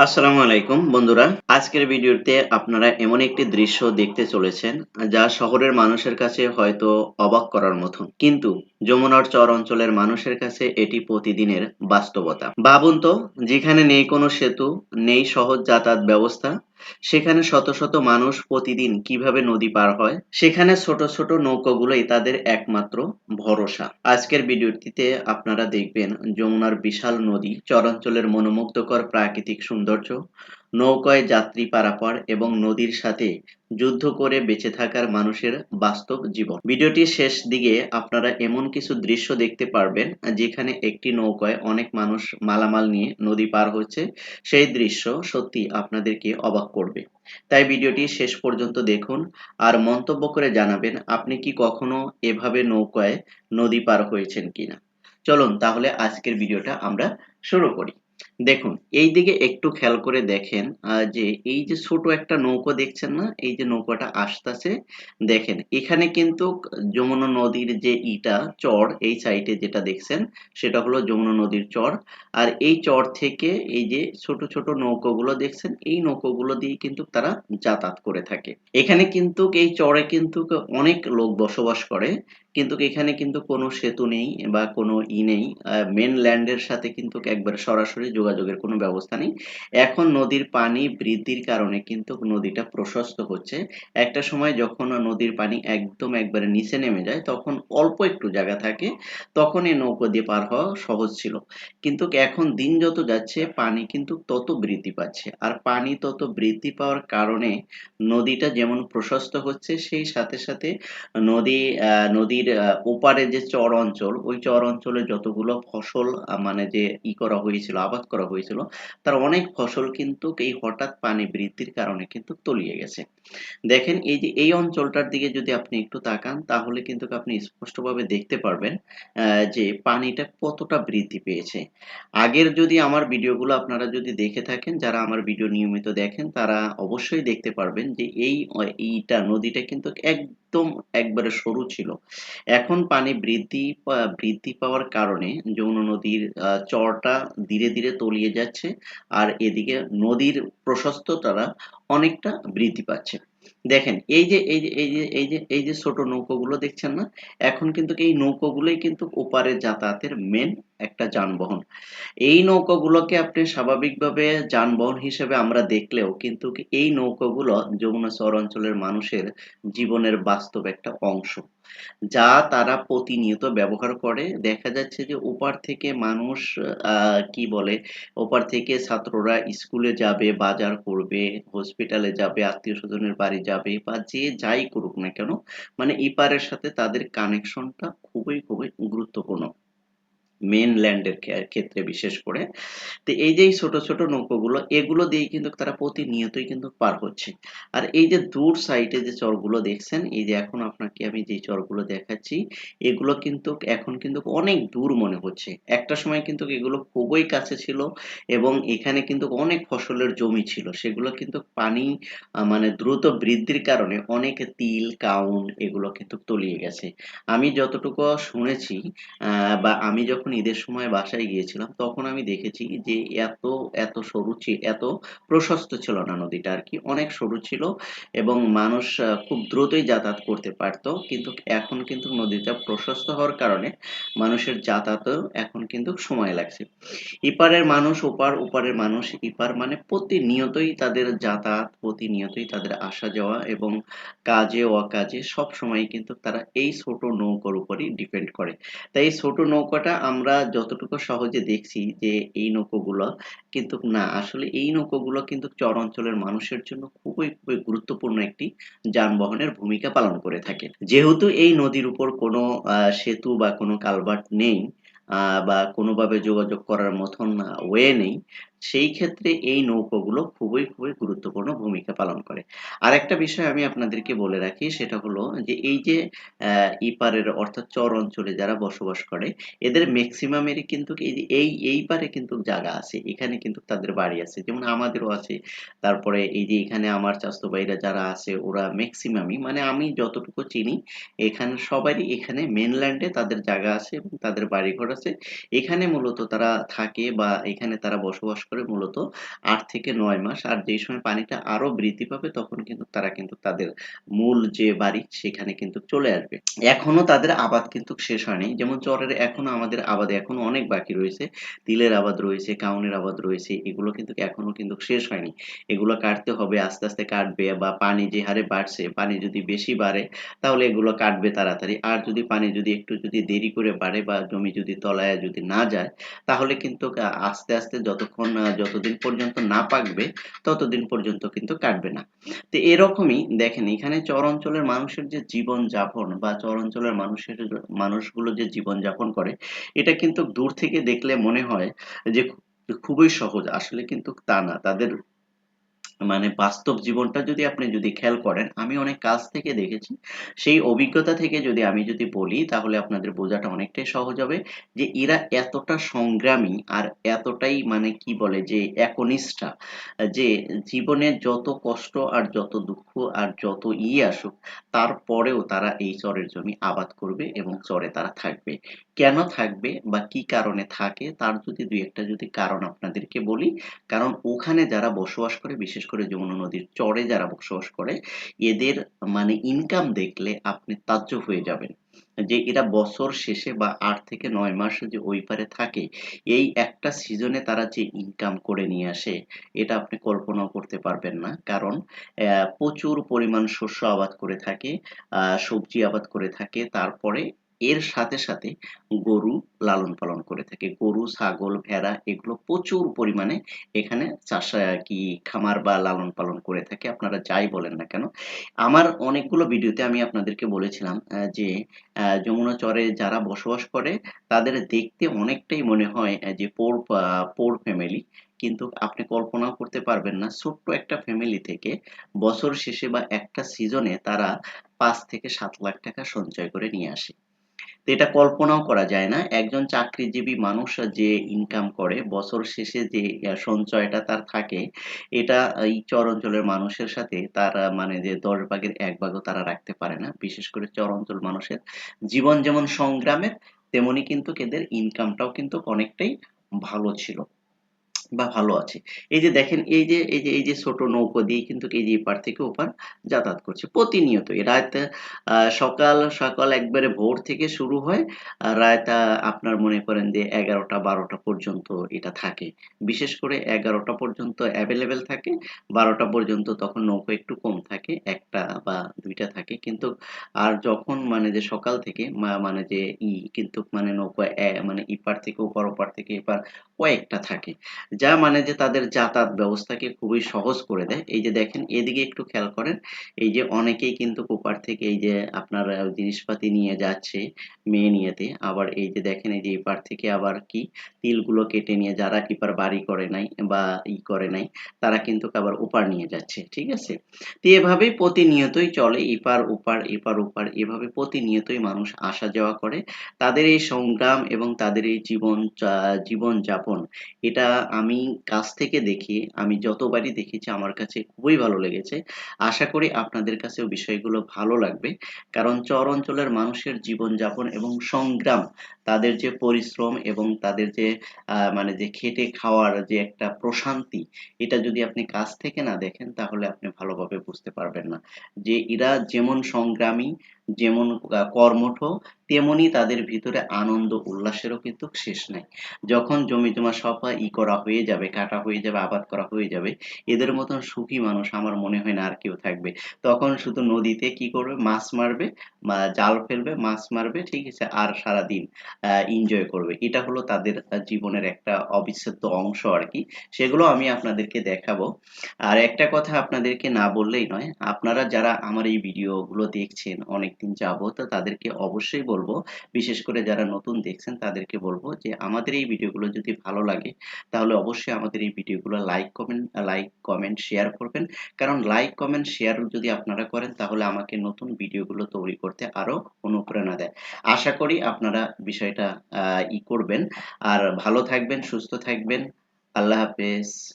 আসসালামু আলাইকুম বন্ধুরা। আজকের ভিডিওতে আপনারা এমন একটি দৃশ্য দেখতে চলেছেন যা শহরের মানুষের কাছে হয়তো অবাক করার মতন। কিন্তু যমুনার চর অঞ্চলের মানুষের কাছে এটি প্রতিদিনের বাস্তবতা। ভাবুন তো, যেখানে নেই কোনো সেতু, নেই সহজ যাতায়াত ব্যবস্থা, সেখানে শত শত মানুষ প্রতিদিন কিভাবে নদী পার হয়? সেখানে ছোট ছোট নৌকাগুলোই তাদের একমাত্র ভরসা। আজকের ভিডিওটিতে আপনারা দেখবেন যমুনার বিশাল নদী, চরাঞ্চলের মনোমুগ্ধকর প্রাকৃতিক সৌন্দর্য, নৌকায় যাত্রী পারাপার এবং নদীর সাথে যুদ্ধ করে বেঁচে থাকার মানুষের বাস্তব জীবন। ভিডিওটির শেষ দিকে আপনারা এমন কিছু দৃশ্য দেখতে পারবেন যেখানে একটি নৌকায় অনেক মানুষ মালামাল নিয়ে নদী পার হচ্ছে। সেই দৃশ্য সত্যি আপনাদেরকে অবাক করবে। তাই ভিডিওটি শেষ পর্যন্ত দেখুন আর মন্তব্য করে জানাবেন আপনি কি কখনো এভাবে নৌকায় নদী পার হয়েছেন কিনা। চলুন তাহলে আজকের ভিডিওটা আমরা শুরু করি। দেখুন, এই দিকে একটু খেয়াল করে দেখেন যে এই যে ছোট একটা নৌকো দেখছেন না? এই যে নৌকাটা আসতেছে, দেখেন এখানে কিন্তু যমুনা নদীর যে চর, এই সাইডে যেটা দেখছেন সেটা হলো যমুনা নদীর চর। আর এই চর থেকে এই যে ছোট ছোট নৌকোগুলো দেখছেন, এই নৌকোগুলো দিয়ে কিন্তু তারা যাতায়াত করে থাকে। এখানে কিন্তু এই চরে কিন্তু অনেক লোক বসবাস করে, কিন্তু এখানে কিন্তু কোনো সেতু নেই বা কোনো নেই। মেইনল্যান্ড এর সাথে কিন্তু একবারে সরাসরি যোগাযোগের কোনো ব্যবস্থা নেই। এখন নদীর পানি বৃদ্ধির কারণে কিন্তু নদীটা প্রশস্ত হচ্ছে। একটা সময় যখন নদীর পানি একদম একবারে নিচে নেমে যায়, তখন অল্প একটু জায়গা থাকে, তখন এই নৌকো দিয়ে পার হওয়া সহজ ছিল। কিন্তু এখন দিন যত যাচ্ছে পানি কিন্তু তত বৃদ্ধি পাচ্ছে, আর পানি তত বৃদ্ধি পাওয়ার কারণে নদীটা যেমন প্রশস্ত হচ্ছে, সেই সাথে সাথে নদীর ওপারে যে চর অঞ্চল, ওই চর অঞ্চলে যতগুলো ফসল মানে যে করা হয়েছিল, আবাদ করা হয়েছিল, তার অনেক ফসল কিন্তু এই হঠাৎ পানি বৃদ্ধির কারণে কিন্তু তলিয়ে গেছে। দেখেন এই যে এই অঞ্চলটার দিকে যদি আপনি একটু তাকান, তাহলে কিন্তু আপনি স্পষ্টভাবে দেখতে পারবেন যে পানিটা কতটা বৃদ্ধি পেয়েছে। আগের যদি আমার ভিডিওগুলো আপনারা যদি দেখে থাকেন, যারা আমার ভিডিও নিয়মিত দেখেন তারা অবশ্যই দেখতে পারবেন যে নদীটা কিন্তু একদম একবারে সরু ছিল। এখন পানি বৃদ্ধি পাওয়ার কারণে যমুনা নদীর চরটা ধীরে ধীরে তলিয়ে যাচ্ছে, আর এদিকে নদীর প্রশস্ততাটা অনেকটা বৃদ্ধি পাচ্ছে। দেখেন এই যে ছোট নৌকোগুলো দেখছেন না? এখন কিন্তু এই নৌকোগুলোই কিন্তু ওপারে যাতায়াতের মেন একটা যানবাহন। এই নৌকাগুলোকে আপনি স্বাভাবিকভাবে যানবাহন হিসেবে আমরা দেখলেও কিন্তু এই নৌকাগুলো যমুনা চর অঞ্চলের মানুষের জীবনের বাস্তব একটা অংশ, যা তারা প্রতিনিয়ত ব্যবহার করে। দেখা যাচ্ছে যে ওপার থেকে মানুষ কি বলে, ওপার থেকে ছাত্ররা স্কুলে যাবে, বাজার করবে, হসপিটালে যাবে, আত্মীয় স্বজনের বাড়ি যাবে, বা যে যাই করুক না কেন, মানে এপারের সাথে তাদের কানেকশনটা খুবই খুবই গুরুত্বপূর্ণ, মেইনল্যান্ড এর ক্ষেত্রে বিশেষ করে। তো এই যে এই ছোট ছোট নৌকোগুলো, এগুলো দিয়েই কিন্তু তারা প্রতিনিয়তই কিন্তু পার হচ্ছে। আর এই যে দূর সাইডে যে চরগুলো দেখছেন, এই যে এখন আপনাকে আমি যে চরগুলো দেখাচ্ছি, এগুলো কিন্তু এখন কিন্তু অনেক দূর মনে হচ্ছে। একটা সময় কিন্তু এগুলো খুবই কাছে ছিল, এবং এখানে কিন্তু অনেক ফসলের জমি ছিল, সেগুলো কিন্তু পানি মানে দ্রুত বৃদ্ধির কারণে অনেক তিল কাউন এগুলো কিন্তু তলিয়ে গেছে। আমি যতটুকু শুনেছি, বা আমি যখন ঈদের সময় বাসায় গিয়েছিলাম, তখন আমি দেখেছি যে এত, এত প্রশস্ত ছিল না নদীটা আরকি। অনেক সরু ছিল এবং মানুষ খুব দ্রুতই যাতায়াত করতে পারত। কিন্তু এখন কিন্তু নদীটা প্রশস্ত হওয়ার কারণে মানুষের যাতায়াতেও এখন কিন্তু সময় লাগছে। এপারের মানুষ ওপার, ওপারের মানুষ এপার, মানে প্রতিনিয়তই তাদের যাতায়াত, প্রতিনিয়তই তাদের আসা যাওয়া, এবং কাজে অকাজে সবসময়ই কিন্তু তারা এই ছোট নৌকার উপরই ডিপেন্ড করে। তাই এই ছোট নৌকাটা আমরা যতটুকু সহজে দেখছি যে এই নৌকোগুলো, কিন্তু না, আসলে এই নৌকোগুলো কিন্তু চর অঞ্চলের মানুষের জন্য খুবই খুবই গুরুত্বপূর্ণ একটি যানবাহনের ভূমিকা পালন করে থাকে। যেহেতু এই নদীর উপর কোনো সেতু বা কোনো কালভার্ট নেই, বা কোনোভাবে যোগাযোগ করার মতন ওয়ে নেই, সেই ক্ষেত্রে এই নৌকোগুলো খুবই খুবই গুরুত্বপূর্ণ ভূমিকা পালন করে। আরেকটা বিষয় আমি আপনাদেরকে বলে রাখি, সেটা হলো যে এই যে এপারের অর্থাৎ চর অঞ্চলে যারা বসবাস করে, এদের মেক্সিমামেরই কিন্তু এই পারে কিন্তু জায়গা আছে। এখানে কিন্তু তাদের বাড়ি আছে। যেমন আমাদেরও আছে। তারপরে এই যে এখানে আমার চাচাতো ভাইরা যারা আছে, ওরা মেক্সিমামই, মানে আমি যতটুকু চিনি, এখানে সবারই এখানে মেইনল্যান্ডে তাদের জায়গা আছে এবং তাদের বাড়িঘর আছে। এখানে মূলত তারা থাকে বা এখানে তারা বসবাস করে মূলত ৮ থেকে ৯ মাস। আর যেই সময় পানিটা আরো বৃদ্ধি পাবে তখন কিন্তু তারা কিন্তু তাদের মূল যে বাড়ি সেখানে কিন্তু চলে আসবে। এখনো তাদের আবাদ কিন্তু শেষ হয়নি। যেমন চরের এখনো আমাদের আবাদ এখনো অনেক বাকি রয়েছে। তিলের আবাদ রয়েছে, কাউনের আবাদ রয়েছে। এগুলো কিন্তু এখনো কিন্তু শেষ হয়নি। এগুলো কাটতে হবে, আস্তে, আস্তে কাটবে বা পানি যে হারে বাড়ছে, পানি যদি বেশি বাড়ে তাহলে এগুলো কাটবে তাড়াতাড়ি। আর যদি পানি যদি একটু যদি দেরি করে বাড়ে বা জমি যদি তলায় যদি না যায় তাহলে কিন্তু আস্তে, আস্তে যতক্ষণ যতদিন পর্যন্ত না পাকবে ততদিন পর্যন্ত কিন্তু কাটবে না। তো এরকমই দেখেন এখানে চর অঞ্চলের মানুষের যে জীবনযাপন বা চর অঞ্চলের মানুষগুলো যে জীবনযাপন করে এটা কিন্তু দূর থেকে দেখলে মনে হয় যে খুবই সহজ। আসলে কিন্তু তা না। তাদের মানে বাস্তব জীবনটা যদি আপনি যদি খেয়াল করেন, আমি অনেক কাছ থেকে দেখেছি। সেই অভিজ্ঞতা থেকে যদি আমি যদি বলি তাহলে আপনাদের বোঝাটা অনেকটাই সহজ হবে যে এরা এতটা সংগ্রামী আর এতটাই মানে কি বলে যে একনিষ্ঠা যে জীবনে যত কষ্ট আর যত দুঃখ আর যত আসুক তারপরেও তারা এই চরের জমি আবাদ করবে এবং চরে তারা থাকবে। কেন থাকবে বা কি কারণে থাকে তার যদি ২ ১ টা যদি কারণ আপনাদেরকে বলি কারণ ওখানে যারা বসবাস করে বিশেষ করে যমুনা নদীর চরে যারা বসবাস করে এদের মানে ইনকাম দেখলে আপনি তাজ্জব হয়ে যাবেন। যে এরা বছর শেষে বা ৮ থেকে ৯ মাস যে ওই পারে থাকে এই একটা সিজনে তারা যে ইনকাম করে নিয়ে আসে এটা আপনি কল্পনাও করতে পারবেন না। কারণ প্রচুর পরিমাণ শস্য আবাদ করে থাকে, সবজি আবাদ করে থাকে তারপরে এর সাথে, সাথে গরু লালন পালন করে থাকে। গরু, ছাগল, ভেড়া এগুলো প্রচুর পরিমাণে এখানে চাষ কি খামার বা লালন পালন করে থাকে। আপনারা যাই বলেন না কেন। আমার অনেকগুলো ভিডিওতে আমি আপনাদেরকে বলেছিলাম যে যমুনা চরে যারা বসবাস করে তাদের দেখতে অনেকটাই মনে হয় যে পোর ফ্যামিলি। কিন্তু আপনি কল্পনাও করতে পারবেন না ছোট্ট একটা ফ্যামিলি থেকে বছর শেষে বা একটা সিজনে তারা ৫ থেকে ৭ লাখ টাকা সঞ্চয় করে নিয়ে আসে। তো এটা কল্পনাও করা যায় না। একজন চাকরিজীবী মানুষ যে ইনকাম করে বছর শেষে যে সঞ্চয়টা তার থাকে এটা এই চর অঞ্চলের মানুষের সাথে তার মানে যে ১০ ভাগের ১ ভাগও তারা রাখতে পারে না। বিশেষ করে চর অঞ্চল মানুষের জীবন যেমন সংগ্রামের তেমনি কিন্তু এদের ইনকামটাও কিন্তু অনেকটাই ভালো ছিল। বা ভালো আছে। এই যে দেখেন এই যে ছোট নৌকো দিয়ে কিন্তু এই যে এপার থেকে ওপার যাতায়াত করছে। প্রতিনিয়ত রাত সকাল একবারে ভোর থেকে শুরু হয়। রাত আপনার মনে করেন যে ১১টা ১২টা পর্যন্ত এটা থাকে। বিশেষ করে ১১টা পর্যন্ত এভেইলেবল থাকে। ১২টা পর্যন্ত তখন নৌকো একটু কম থাকে। ১ টা বা ২ টা থাকে। কিন্তু আর যখন মানে যে সকাল থেকে মানে যে কিন্তু মানে নৌকো মানে এপার থেকে ওপার, ওপার থেকে এপার কয়েকটা থাকে। যা মানে যে তাদের যাতায়াত ব্যবস্থাকে খুবই সহজ করে দেয়। এই যে দেখেন এদিকে একটু খেয়াল করেন। এই যে অনেকেই কিন্তু ওপার থেকে এই যে আপনার জিনিসপাতি নিয়ে যাচ্ছে মেয়ে নিয়েতে। আবার এই যে দেখেন এই যে এপার থেকে আবার কি তিলগুলো কেটে নিয়ে যারা এপার বাড়ি করে নাই বা করে নাই তারা কিন্তু আবার ওপার নিয়ে যাচ্ছে। ঠিক আছে? তো এভাবেই প্রতিনিয়তই চলে এপার ওপার, এপার ওপার এভাবে প্রতিনিয়তই মানুষ আসা যাওয়া করে। তাদের এই সংগ্রাম এবং তাদের এই জীবনযাপন এটা আমি কাছ থেকে দেখি, আমি যতবারই দেখেছি আমার কাছে খুবই ভালো লেগেছে। আশা করি আপনাদের কাছেও বিষয়গুলো ভালো লাগবে। কারণ চর অঞ্চলের মানুষের জীবনযাপন এবং সংগ্রাম, তাদের যে পরিশ্রম এবং তাদের যে মানে যে খেটে খাওয়ার যে একটা প্রশান্তি, এটা যদি আপনি কাছ থেকে না দেখেন তাহলে আপনি ভালোভাবে বুঝতে পারবেন না। যে এরা যেমন সংগ্রামী, যেমন কর্মঠ, তেমনি তাদের ভিতরে আনন্দ উল্লাসেরও কিন্তু শেষ নাই। যখন জমি-জমা সব করা হয়ে যাবে, কাটা হয়ে যাবে, আবাদ করা হয়ে যাবে, এদের মতন সুখী মানুষ আমার মনে হয় না আর কেউ থাকবে। তখন শুধু নদীতে কি করবে? মাছ মারবে, জাল ফেলবে, মাছ মারবে, ঠিক আছে? আর সারাদিন এনজয় করবে। এটা হলো তাদের জীবনের একটা অবিচ্ছেদ্য অংশ আরকি। সেগুলো আমি আপনাদেরকে দেখাবো। আর একটা কথা আপনাদেরকে না বললেই নয়, আপনারা যারা আমার এই ভিডিওগুলো দেখছেন অনেকদিন যাবত তাদেরকে অবশ্যই বলবো, বিশেষ করে যারা নতুন দেখছেন তাদেরকে বলবো যে আমাদের এই ভিডিওগুলো যদি ভালো লাগে তাহলে অবশ্যই আমাদের এই ভিডিওগুলো লাইক, কমেন্ট, শেয়ার করবেন। কারণ লাইক, কমেন্ট, শেয়ার যদি আপনারা করেন তাহলে আমাকে নতুন ভিডিওগুলো তৈরি করতে আরো অনুপ্রেরণা দেয়। আশা করি আপনারা বিষয়টা করবেন। আর ভালো থাকবেন, সুস্থ থাকবেন। আল্লাহ হাফেজ।